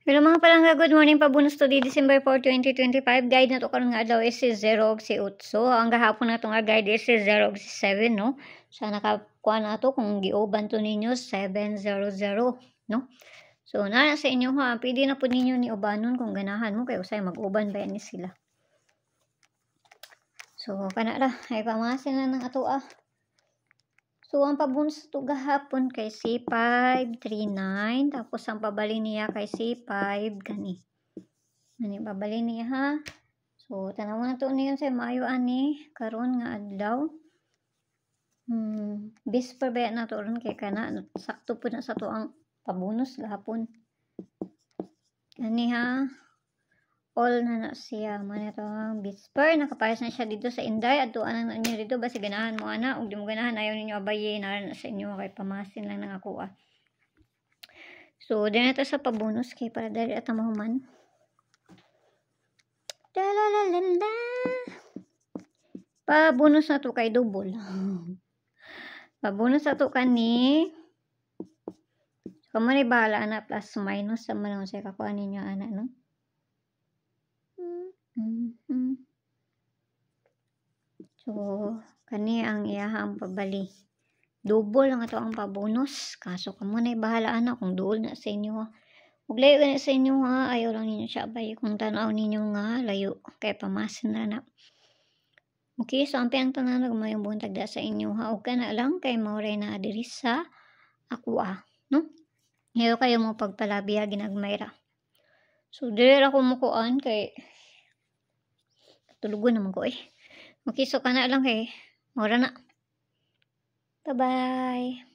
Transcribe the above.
Hello mga palangga, good morning. Pabunus to di December 4, 2025. Guide na to karon nga daw is si 0 og si 8. Ang gahapon na to nga guide is si 0 og si 7, no? So nakakuha na to kung giuban to ninyo 700, no? So na sa inyo ha, pwede na po ninyo ni ubanon kung ganahan mo kay usay mag-uban ba ni sila. So kana ra ay pamasin na ng ato ah. So, ang pabunus to gahapon kay C539. Tapos, ang pabali niya kay C5 gani. Gani, pabali niya ha. So, tanaw na to niyon sa maayo ani. Karon nga adlaw. Bisper ba na to ron kay kana. Sakto po na sa to ang pabunus gahapon. Gani ha. All na siya man ito ang bisper nakapayas na siya dito sa Inday at tuanan na niyo dito basi ganahan mo ana ug di mo ganahan ayaw ninyo abaye na sa inyo kay pamasin lang nang ako ah. So dinito sa pabonus kay para dali at mahuman. Dalalala. Pabonus na to kay double. Pabonus na to kani kamo ni bahala na plus minus sa manong sa kakuha ninyo ana no. So, kani ang iyahang pabali. Double lang ito ang pabonus. Kaso kamo na bahala na kung duol na sa inyo ha. Huwag layo na sa inyo ha. Ayaw lang ninyo siya bay. Kung tanaw ninyo nga layo. Kaya pamasin na na. Okay, so ang tanan na may buntag da sa inyo ha. Huwag ka na lang kay mauray na adiris sa ako ah. No? Ayaw kayo mo pagpalabiya ginagmayra. So, dili ako mukuan kay tulugon naman ko eh. Okay, so kana lang kay maura na. Bye-bye.